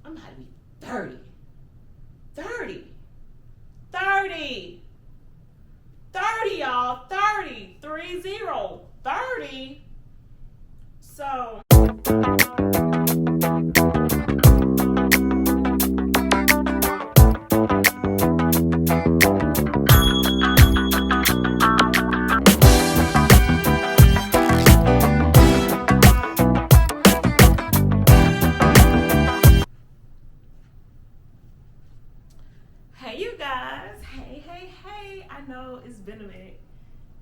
I'm about to be 30. 30. 30. 30, y'all. 30. 30. 30. So... Hey, you guys. Hey. I know it's been a minute.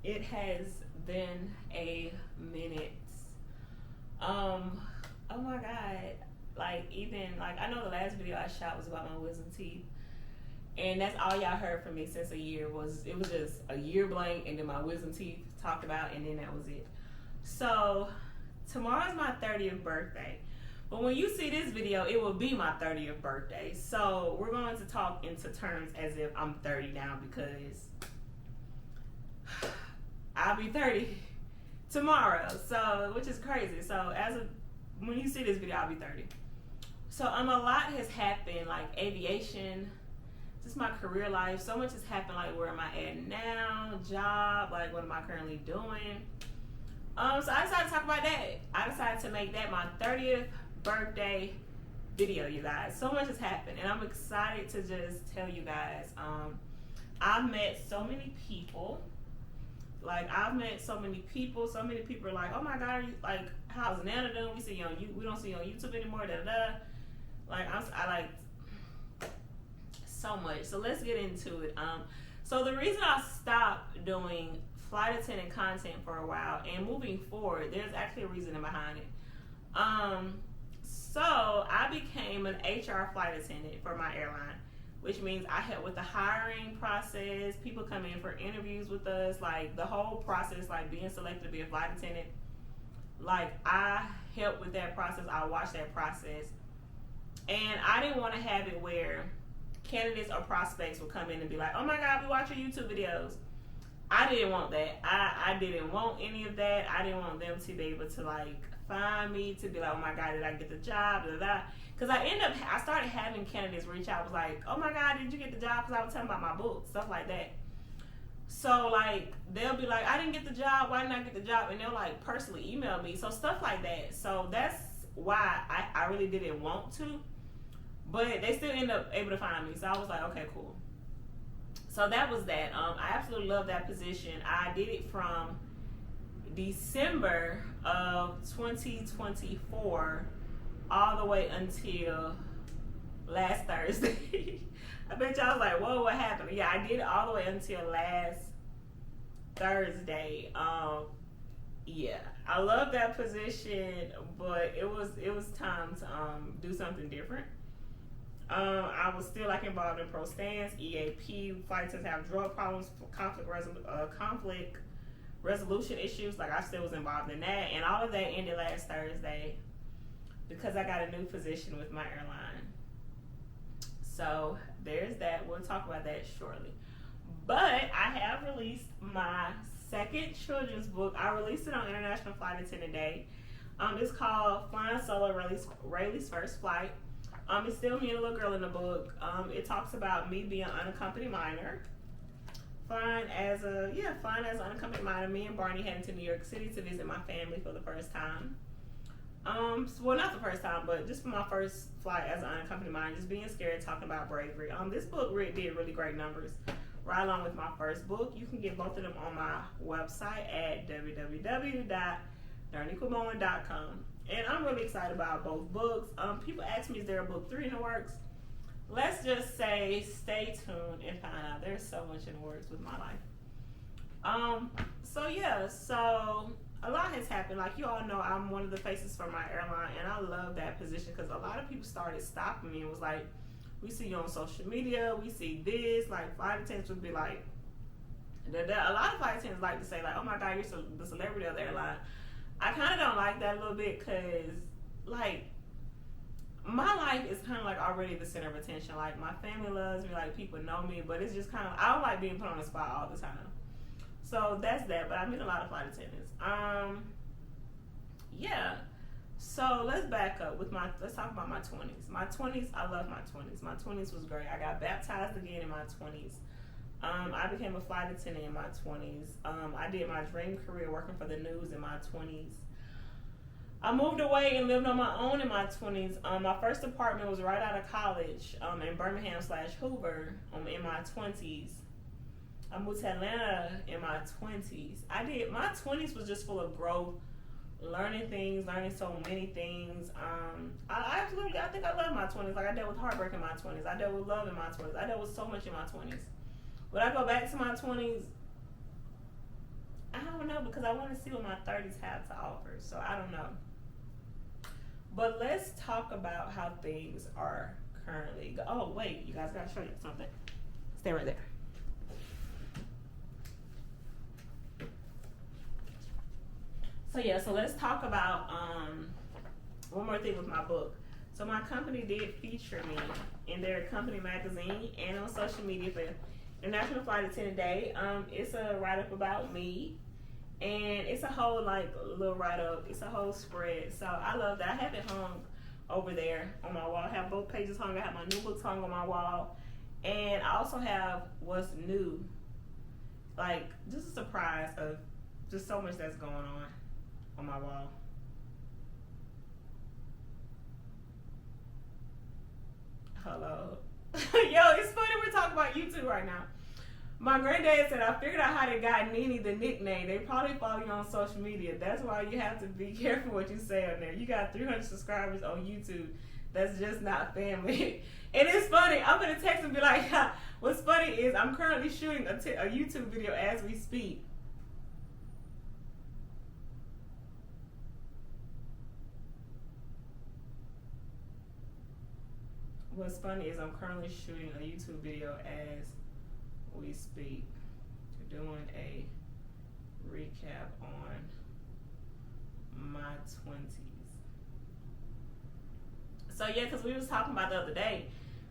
It has been a minute. Oh my God. I know the last video I shot was about my wisdom teeth. And that's all y'all heard from me since a year. It was just a year blank and then my wisdom teeth talked about, and then that was it. So tomorrow's my 30th birthday. But when you see this video, it will be my 30th birthday. So we're going to talk into terms as if I'm 30 now, because I'll be 30 tomorrow. So, which is crazy. So when you see this video, I'll be 30. So a lot has happened, like aviation, just my career life. So much has happened, like where am I at now, job, like what am I currently doing. So I decided to talk about that. I decided to make that my 30th birthday video, you guys. So much has happened, and I'm excited to just tell you guys. I've met so many people. So many people are like, oh my God, like, how's Nana doing? We don't see you on YouTube anymore, Like, I like so much. So let's get into it. So the reason I stopped doing flight attendant content for a while and moving forward, there's actually a reason behind it. So I became an HR flight attendant for my airline, which means I help with the hiring process. People come in for interviews with us, like the whole process, like being selected to be a flight attendant. Like, I help with that process. I watch that process. And I didn't want to have it where candidates or prospects would come in and be like, oh my God, we watch your YouTube videos. I didn't want that. I didn't want any of that. I didn't want them to be able to like find me, to be like, oh my God, did I get the job? Because I started having candidates reach out, was like, oh my God, did you get the job? Because I was telling about my book, stuff like that. So like, they'll be like, I didn't get the job. Why didn't I get the job? And they'll like personally email me. So stuff like that. So that's why I really didn't want to. But they still end up able to find me. So I was like, okay, cool. So that was that. I absolutely love that position. I did it from December of 2024 all the way until last Thursday. I bet y'all was like, whoa, what happened? Yeah, I did it all the way until last Thursday. Yeah, I love that position, but it was time to do something different. I was still like involved in pro stance, EAP, flight attendants have drug problems, conflict resolution issues. Like, I still was involved in that, and all of that ended last Thursday because I got a new position with my airline. So there's that. We'll talk about that shortly. But I have released my second children's book. I released it on International Flight Attendant Day. It's called Flying Solo, Rayleigh's First Flight. It's still me and a little girl in the book. It talks about me being an unaccompanied minor. Flying as an unaccompanied minor. Me and Barney heading to New York City to visit my family for the first time. Well, not the first time, but just for my first flight as an unaccompanied minor, just being scared, talking about bravery. This book did really great numbers, right along with my first book. You can get both of them on my website at www.darniquabowen.com. And I'm really excited about both books. People ask me, is there a book 3 in the works? Let's just say stay tuned and find out. There's so much in the works with my life. So a lot has happened. Like, you all know, I'm one of the faces for my airline, and I love that position because a lot of people started stopping me and was like, we see you on social media, we see this. Like, flight attendants would be like, a lot of flight attendants like to say, like, oh my God, you're the celebrity of the airline. I kind of don't like that a little bit because, like, my life is kind of like already the center of attention. Like, my family loves me, like, people know me, but it's just kind of, I don't like being put on the spot all the time. So that's that, but I meet a lot of flight attendants. So let's back up with let's talk about my 20s. My 20s, I love my 20s. My 20s was great. I got baptized again in my 20s. I became a flight attendant in my 20s. I did my dream career working for the news in my 20s. I moved away and lived on my own in my 20s. My first apartment was right out of college in Birmingham/Hoover in my 20s. I moved to Atlanta in my 20s. My 20s was just full of growth, learning things, learning so many things. I think I love my 20s. Like, I dealt with heartbreak in my 20s. I dealt with love in my 20s. I dealt with so much in my 20s. Would I go back to my 20s? I don't know, because I want to see what my 30s have to offer. So I don't know. But let's talk about how things are currently. Oh, wait, you guys, got to show you something. Stay right there. So let's talk about one more thing with my book. So my company did feature me in their company magazine and on social media for International Flight Attendant Day. It's a write-up about me, and it's a whole little write-up. It's a whole spread. So I love that. I have it hung over there on my wall. I have both pages hung. I have my new books hung on my wall, and I also have what's new. Like, just a surprise of just so much that's going on my wall. Hello. Yo, it's funny we're talking about YouTube right now. My granddad said, I figured out how they got Nene the nickname. They probably follow you on social media. That's why you have to be careful what you say on there. You got 300 subscribers on YouTube. That's just not family. And it's funny. I'm going to text and be like, what's funny is I'm currently shooting a YouTube video as we speak. What's funny is I'm currently shooting a YouTube video as we speak. We're doing a recap on my 20s. So yeah, because we was talking about the other day,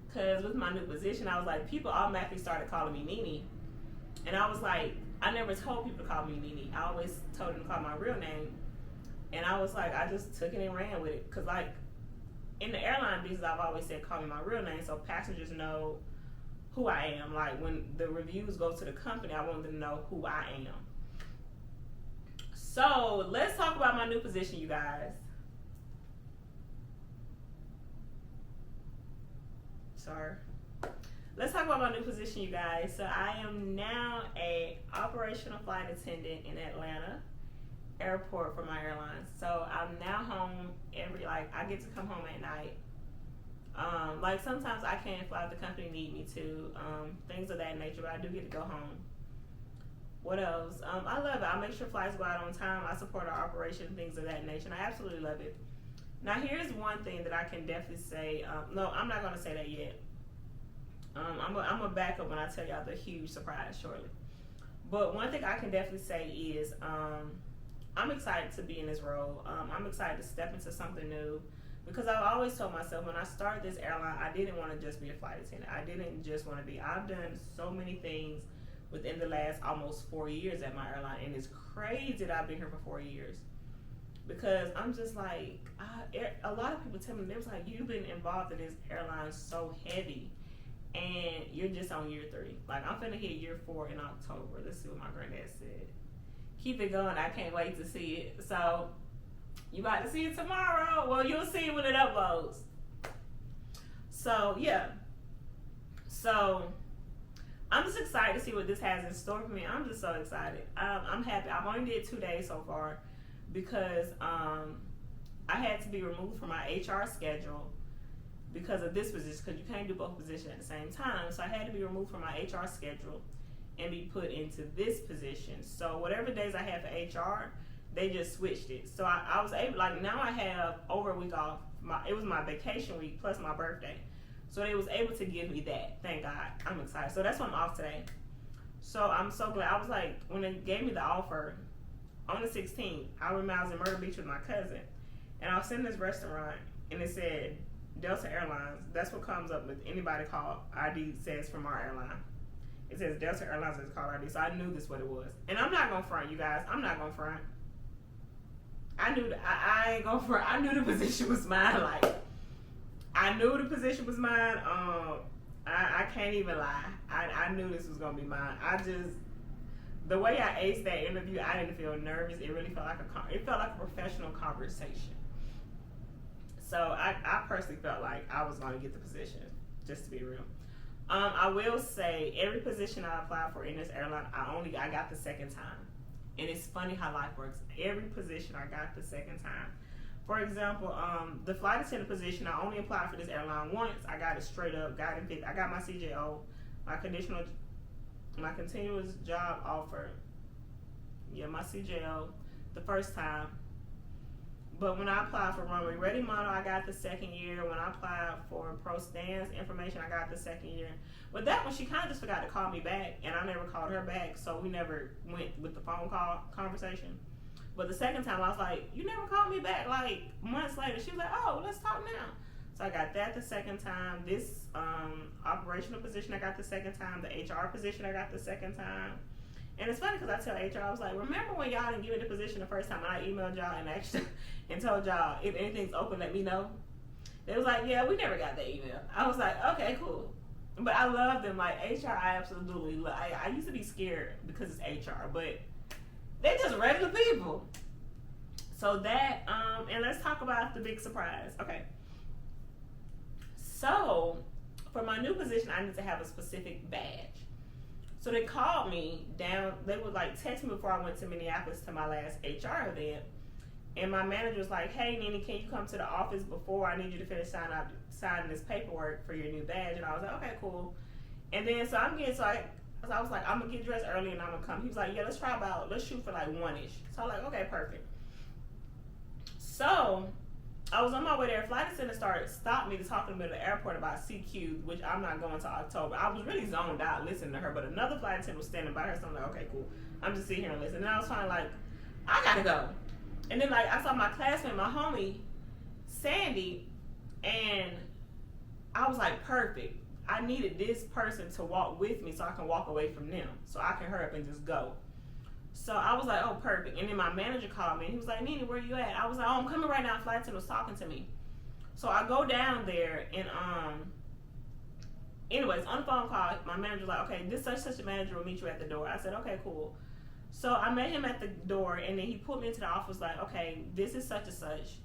because with my new position, I was like, people automatically started calling me Nene. And I was like, I never told people to call me Nene. I always told them to call my real name. And I was like, I just took it and ran with it. Because like, in the airline business, I've always said, call me my real name, so passengers know who I am. Like, when the reviews go to the company, I want them to know who I am. So, let's talk about my new position, you guys. Sorry. Let's talk about my new position, you guys. So, I am now a operational flight attendant in Atlanta airport for my airlines. So I'm now home I get to come home at night. Like, sometimes I can't fly if the company need me to, things of that nature, but I do get to go home. What else? I love it. I make sure flights go out on time. I support our operation, things of that nature, and I absolutely love it. Now, here's one thing that I can definitely say. No, I'm not going to say that yet. I'm going to back up when I tell y'all the huge surprise shortly. But one thing I can definitely say is I'm excited to be in this role. I'm excited to step into something new, because I've always told myself when I started this airline, I didn't want to just be a flight attendant. I didn't just want to be. I've done so many things within the last almost 4 years at my airline, and it's crazy that I've been here for 4 years, because I'm just like, a lot of people tell me, they was like, you've been involved in this airline so heavy, and you're just on year 3. Like, I'm finna hit year 4 in October. Let's see what my granddad said. Keep it going. I can't wait to see it. So, you about to see it tomorrow. Well, you'll see it when it uploads. So, yeah. So, I'm just excited to see what this has in store for me. I'm just so excited. I'm happy. I've only did 2 days so far, because I had to be removed from my HR schedule because of this position, because you can't do both positions at the same time. So I had to be removed from my HR schedule and be put into this position. So whatever days I had for HR, they just switched it. So I was able, like, now I have over a week off. It was my vacation week plus my birthday. So they was able to give me that. Thank God. I'm excited. So that's why I'm off today. So I'm so glad. I was like, when they gave me the offer on the 16th, I remember I was in Myrtle Beach with my cousin. And I was sitting in this restaurant, and it said Delta Airlines. That's what comes up with anybody called ID says from our airline. It says Delta Airlines is called ID. So I knew this what it was. And I'm not going to front, you guys. I'm not going to front. I knew I ain't going for it. I knew the position was mine. Like, I knew the position was mine. I can't even lie. I knew this was gonna be mine. The way I aced that interview, I didn't feel nervous. It really felt like a professional conversation. So I personally felt like I was gonna get the position, just to be real. I will say every position I applied for in this airline, I got the second time. And it's funny how life works. Every position I got the second time. For example, the flight attendant position, I only applied for this airline once. I got it straight up, got it picked. I got my CJO, my continuous job offer. Yeah, my CJO the first time. But when I applied for runway ready model, I got the second year. When I applied for pro stance information, I got the second year. But that one, she kind of just forgot to call me back, and I never called her back, so we never went with the phone call conversation. But the second time, I was like, you never called me back. Like, months later, she was like, oh, let's talk now. So I got that the second time. This operational position, I got the second time. The HR position, I got the second time. And it's funny because I tell HR, I was like, remember when y'all didn't give me the position the first time, and I emailed y'all and told y'all, if anything's open, let me know. They was like, yeah, we never got that email. I was like, okay, cool. But I love them. Like, HR, I absolutely love. I used to be scared because it's HR, but they're just regular people. So that, and let's talk about the big surprise. Okay. So, for my new position, I need to have a specific badge. So they called me down, they would like text me before I went to Minneapolis to my last HR event. And my manager was like, hey, Nene, can you come to the office before? I need you to finish signing this paperwork for your new badge. And I was like, okay, cool. And then, so I was like, I'm going to get dressed early and I'm going to come. He was like, yeah, let's shoot for like 1-ish. So I was like, okay, perfect. So I was on my way there. Flight attendant stopped me to talk to me at the airport about CQ, which I'm not going to October. I was really zoned out listening to her, but another flight attendant was standing by her, so I'm like, okay, cool. I'm just sitting here and listening. And I was trying like, I gotta go. And then like I saw my classmate, my homie, Sandy, and I was like, perfect. I needed this person to walk with me so I can walk away from them, so I can hurry up and just go. So I was like, oh, perfect. And then my manager called me and he was like, Nene, where you at? I was like, oh, I'm coming right now. Flight attendant was talking to me. So I go down there and anyways, on the phone call, my manager was like, okay, this such a manager will meet you at the door. I said, okay, cool. So I met him at the door and then he put me into the office like, okay, this is such and such.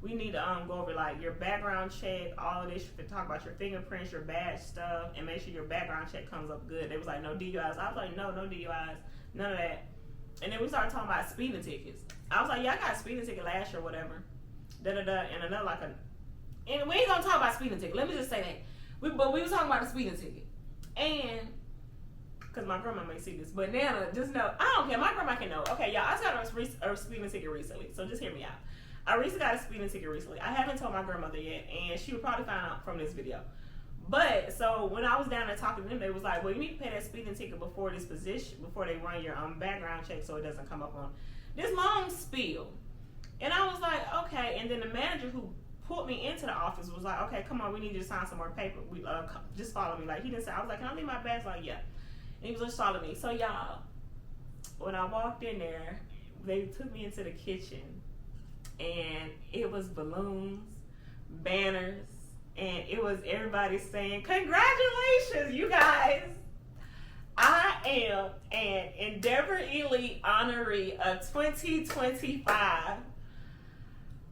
We need to go over like your background check, all of this. You can talk about your fingerprints, your badge stuff, and make sure your background check comes up good. They was like, no DUIs. I was like, no DUIs, none of that. And then we started talking about speeding tickets. I was like, yeah, I got a speeding ticket last year or whatever. And another like and we ain't gonna talk about speeding ticket. Let me just say that. But we was talking about the speeding ticket. And because my grandma may see this, but Nana, just know, I don't care. My grandma can know. Okay, y'all, I just got a speeding ticket recently, so just hear me out. I recently got a speeding ticket recently. I haven't told my grandmother yet, and she would probably find out from this video. But, so, when I was down there talking to them, they was like, well, you need to pay that speeding ticket before this position, before they run your background check so it doesn't come up on this long spiel. And I was like, okay. And then the manager who put me into the office was like, okay, come on, we need you to sign some more paper. Just follow me. Like, he didn't say, I was like, can I leave my badge? Like, yeah. And he was just following me. So, y'all, when I walked in there, they took me into the kitchen, and it was balloons, banners, and it was everybody saying, congratulations, you guys. I am an Endeavor Elite honoree of 2025.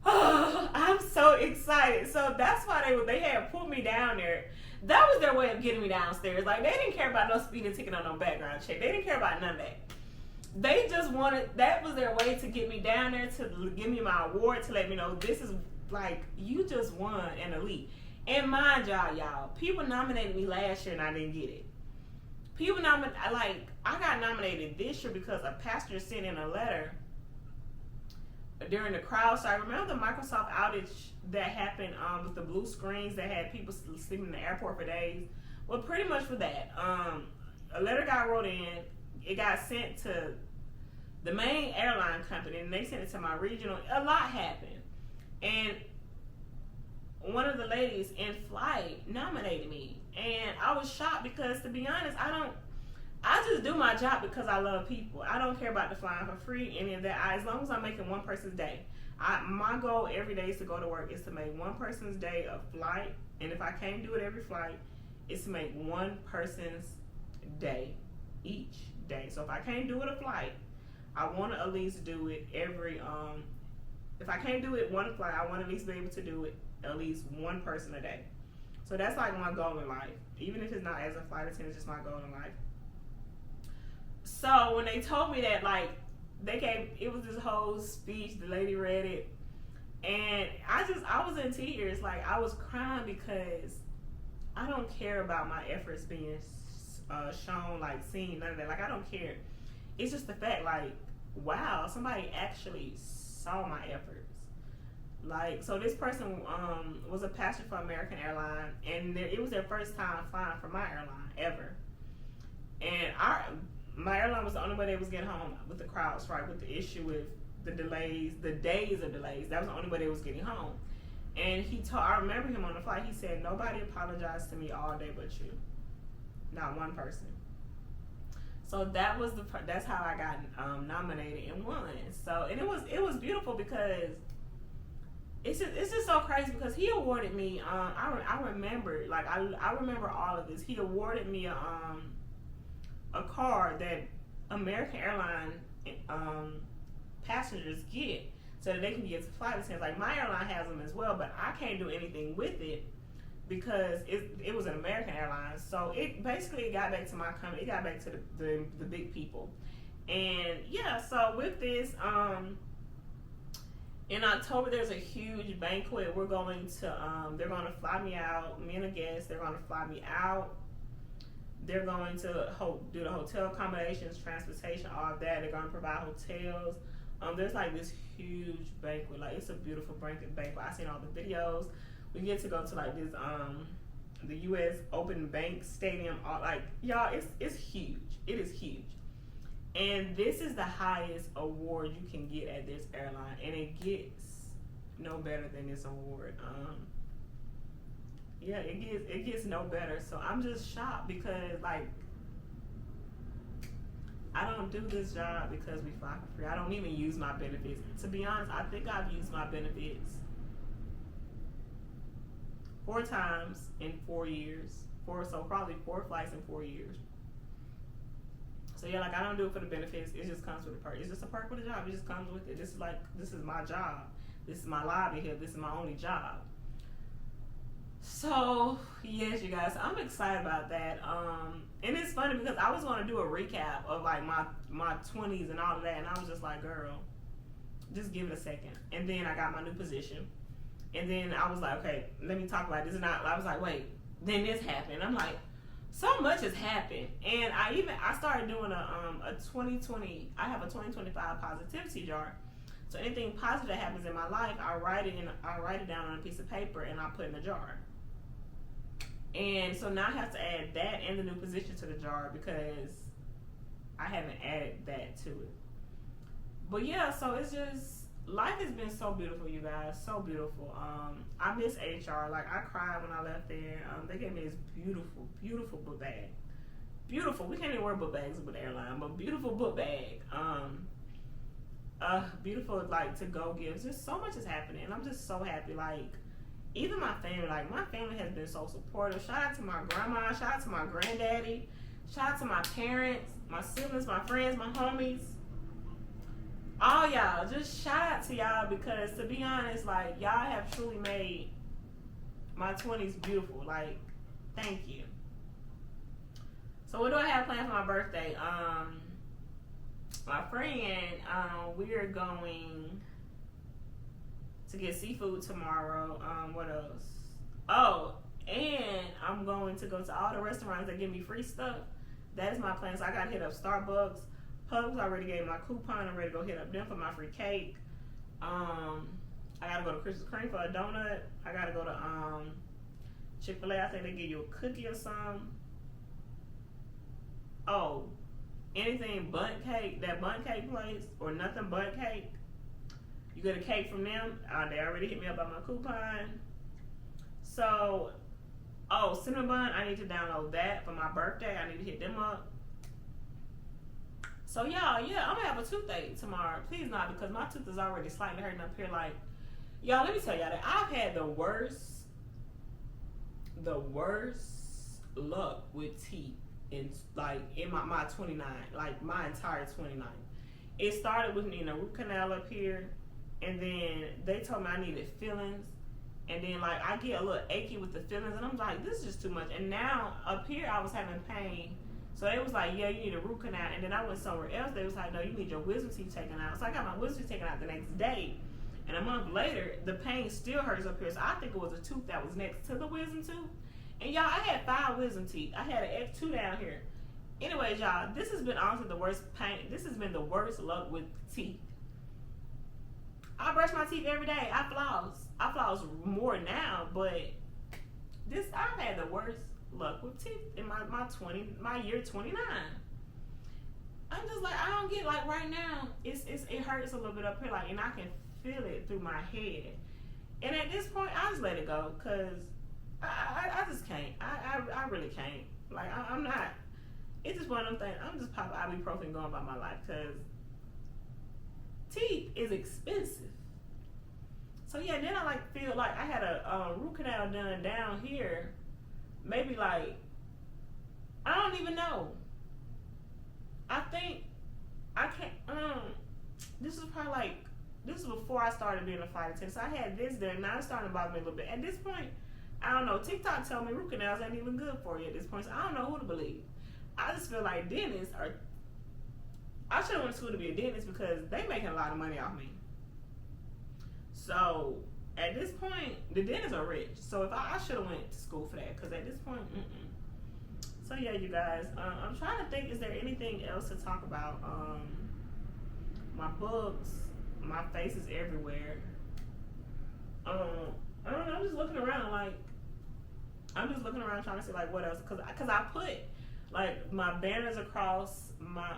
Oh, I'm so excited. So that's why they had put me down there. That was their way of getting me downstairs. Like, they didn't care about no speeding ticket or no background check. They didn't care about none of that. They just wanted, that was their way to get me down there, to give me my award, to let me know this is, like, you just won an elite. And mind y'all, people nominated me last year and I didn't get it. People I got nominated this year because a pastor sent in a letter during the crowd. So I remember the Microsoft outage that happened with the blue screens that had people sleeping in the airport for days. Well, pretty much for that. A letter got wrote in. It got sent to the main airline company, and they sent it to my regional. A lot happened. And one of the ladies in flight nominated me. And I was shocked because, to be honest, I just do my job because I love people. I don't care about the flying for free, any of that. As long as I'm making one person's day. My goal every day is to go to work is to make one person's day a flight. And if I can't do it every flight, it's to make one person's day each day. So if I can't do it a flight, I want to at least do it every if I can't do it one flight, I want to at least be able to do it at least one person a day. So that's like my goal in life. Even if it's not as a flight attendant, it's just my goal in life. So when they told me that, like, it was this whole speech, the lady read it, and I was in tears. Like, I was crying because I don't care about my efforts being shown, like, seen, none of that. Like, I don't care. It's just the fact, like, wow, somebody actually saw my efforts. Like, so this person was a passenger for American Airlines, and it was their first time flying for my airline ever. And my airline was the only way they was getting home with the crowd strike, with the issue with the delays, the days of delays. That was the only way they was getting home. And I remember him on the flight. He said, "Nobody apologized to me all day but you, not one person." So that's how I got nominated and won. So, and it was beautiful because it's just so crazy because he awarded me. I remember, like, I remember all of this. He awarded me a card that American Airlines passengers get so that they can get to flight attendants. Like, my airline has them as well, but I can't do anything with it because it was an American Airlines. So it basically got back to my company. It got back to the big people. And yeah, so with this, in October there's a huge banquet. We're going to they're going to fly me out. Me and a guest. They're going to fly me out. They're going to do the hotel accommodations, transportation, all of that. They're going to provide hotels. There's like this huge banquet. Like, it's a beautiful banquet. I've seen all the videos. We get to go to like this the U.S. Open Bank Stadium. Like, y'all, it's huge. It is huge. And this is the highest award you can get at this airline, and it gets no better than this award. Yeah, it gets no better. So I'm just shocked because, like, I don't do this job because we fly for free. I don't even use my benefits. To be honest, I think I've used my benefits 4 times in 4 years. So probably 4 flights in 4 years. So yeah, like, I don't do it for the benefits. It just comes with a perk. It's just a perk with a job. It just comes with it. This is my job. This is my livelihood. This is my only job. So yes, you guys, I'm excited about that. And it's funny because I was going to do a recap of like my 20s and all of that, and I was just like, girl, just give it a second. And then I got my new position, and then I was like, okay, let me talk about this. And I was like, wait, then this happened. I'm like, so much has happened, and I started doing a 2020. I have a 2025 positivity jar. So anything positive that happens in my life, I write it down on a piece of paper, and I put in a jar. And so now I have to add that and the new position to the jar because I haven't added that to it. But yeah, so it's just, life has been so beautiful, you guys, so beautiful. I miss HR. Like, I cried when I left there. They gave me this beautiful, beautiful book bag. Beautiful. We can't even wear book bags with the airline, but beautiful book bag. Beautiful, like, to go gifts. Just so much is happening, and I'm just so happy. Like, even my family, like, my family has been so supportive. Shout out to my grandma, shout out to my granddaddy, shout out to my parents, my siblings, my friends, my homies. All y'all, just shout out to y'all because, to be honest, like, y'all have truly made my 20s beautiful. Like, thank you. So what do I have planned for my birthday? My friend, we are going to get seafood tomorrow. What else? Oh, and I'm going to go to all the restaurants that give me free stuff. That is my plan. So I got to hit up Starbucks. Publix already gave me my coupon. I'm ready to go hit up them for my free cake. I got to go to Krispy Kreme for a donut. I got to go to Chick-fil-A. I think they give you a cookie or something. Oh, anything bundt cake, that bundt cake place, or nothing but cake. You get a cake from them. They already hit me up on my coupon. So, cinnamon bun, I need to download that for my birthday. I need to hit them up. So y'all, yeah, I'm gonna have a toothache tomorrow. Please not, because my tooth is already slightly hurting up here. Like, y'all, let me tell y'all that I've had the worst luck with teeth in my 29, like my entire 29. It started with needing a root canal up here, and then they told me I needed fillings, and then like I get a little achy with the fillings, and I'm like, this is just too much. And now up here I was having pain, so it was like, yeah, you need a root canal. And then I went somewhere else, they was like, no, you need your wisdom teeth taken out. So I got my wisdom teeth taken out the next day, and a month later the pain still hurts up here. So I think it was a tooth that was next to the wisdom tooth. And y'all, I had 5 wisdom teeth. I had an X2 down here. Anyways, y'all, this has been honestly the worst pain. This has been the worst luck with teeth. I brush my teeth every day. I floss more now, but I've had the worst luck with teeth in my year 29. I'm just like, I don't get, like, right now it hurts a little bit up here, like, and I can feel it through my head. And at this point, I just let it go, cause I just can't. I really can't. Like, I'm not. It's just one of them things. I'm just popping ibuprofen going about my life, because teeth is expensive. So yeah, then I feel like I had a root canal done down here. Maybe like, I don't even know. I think I can't. This is probably this is before I started being a flight attendant. So I had this done. Now it's starting to bother me a little bit. At this point, I don't know. TikTok told me root canals ain't even good for you at this point. So I don't know who to believe. I just feel like dentists are. I should have went to school to be a dentist, because they making a lot of money off me. So at this point, the dentists are rich. So if I should have went to school for that, because at this point, So yeah, you guys, I'm trying to think, is there anything else to talk about? My books, my face is everywhere. I don't know, I'm just looking around, trying to see what else, because I put my banners across my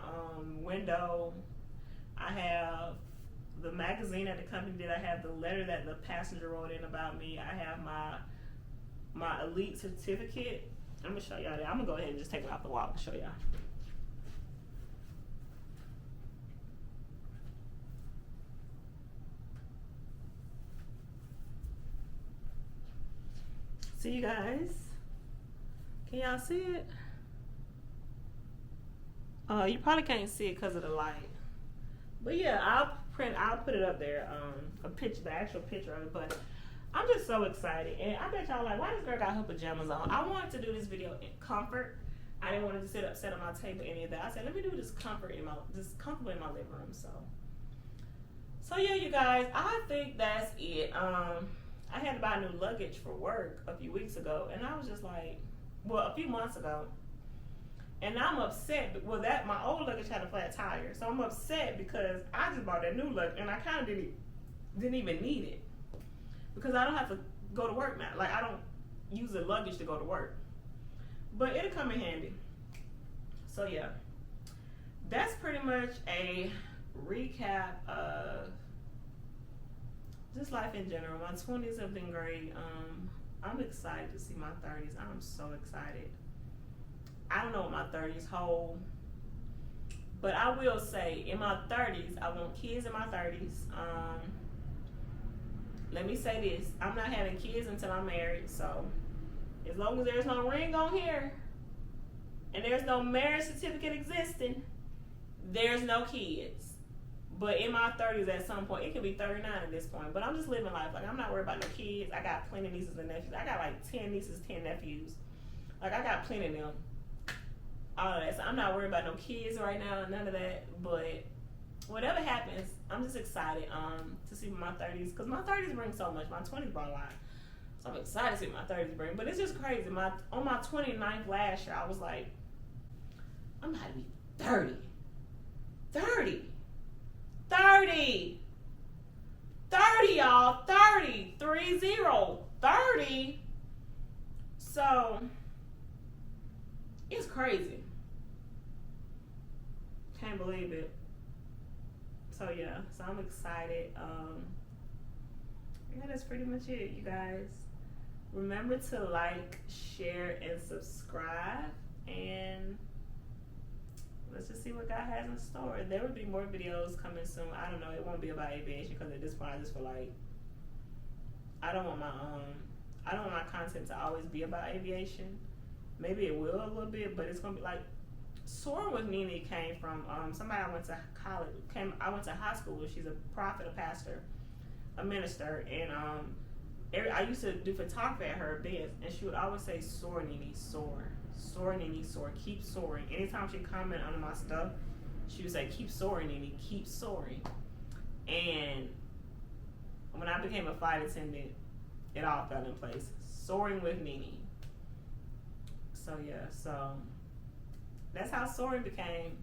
window. I have the magazine that the company did. I have the letter that the passenger wrote in about me. I have my elite certificate. I'm gonna show y'all that. I'm gonna go ahead and just take it off the wall and show y'all. See, you guys? Can y'all see it? You probably can't see it because of the light. But yeah, I'll put it up there, a picture, the actual picture of it. But I'm just so excited, and I bet y'all why this girl got her pajamas on? I wanted to do this video in comfort. I didn't want to sit upset on my table, any of that. I said, let me do this comfortable in my living room. So yeah, you guys, I think that's it. I had to buy new luggage for work a few weeks ago, and I was just a few months ago. And I'm upset. Well, my old luggage had a flat tire, so I'm upset because I just bought that new luggage, and I kind of didn't even need it, because I don't have to go to work now. I don't use the luggage to go to work, but it'll come in handy. So yeah, that's pretty much a recap of just life in general. My 20s have been great. I'm excited to see my 30s. I'm so excited. I don't know what my 30s hold, but I will say in my 30s, I want kids in my 30s. Let me say this, I'm not having kids until I'm married, so as long as there's no ring on here and there's no marriage certificate existing, there's no kids. But in my 30s at some point, it can be 39 at this point, but I'm just living life. I'm not worried about no kids. I got plenty of nieces and nephews. I got 10 nieces, 10 nephews. I got plenty of them. All of that. So I'm not worried about no kids right now, none of that. But whatever happens, I'm just excited to see my 30s, because my 30s bring so much. My 20s brought a lot. So I'm excited to see what my 30s bring. But it's just crazy. On my 29th last year, I was like, I'm about to be 30. 30. 30. 30, y'all. 30. 30. 30. So it's crazy. Can't believe it. So yeah, so I'm excited. Yeah, that's pretty much it, you guys. Remember to like, share, and subscribe. And let's just see what God has in store. There will be more videos coming soon. I don't know. It won't be about aviation because at this point I just feel like I don't want my content to always be about aviation. Maybe it will a little bit, but it's gonna be like Soaring with Nene came from somebody I went to college. I went to high school with. She's a prophet, a pastor, a minister, and I used to do photography at her events, and she would always say, "Soar, Nene, soar, soar, Nene, soar, keep soaring." Anytime she commented on my stuff, she would say, "Keep soaring, Nene, keep soaring." And when I became a flight attendant, it all fell in place. Soaring with Nene. So yeah, so that's how soaring became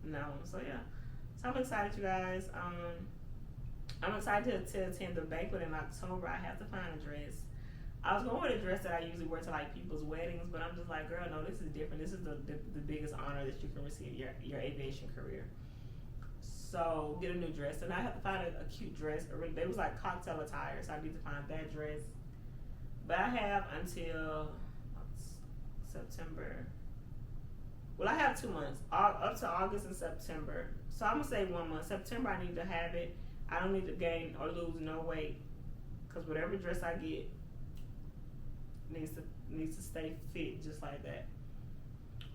known. So yeah, so I'm excited, you guys. I'm excited to attend the banquet in October. I have to find a dress. I was going with a dress that I usually wear to like people's weddings, but I'm just like, girl, no, this is different. This is the biggest honor that you can receive your aviation career. So get a new dress, and I have to find a cute dress. It was like cocktail attire, so I need to find that dress. But I have until September. Well, I have 2 months, up to August and September. So I'm gonna say 1 month. September, I need to have it. I don't need to gain or lose no weight, because whatever dress I get needs to stay fit just like that.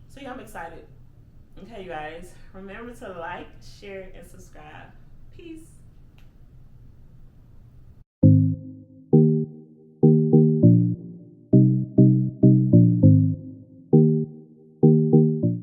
So yeah, I'm excited. Okay, you guys, remember to like, share, and subscribe. Peace.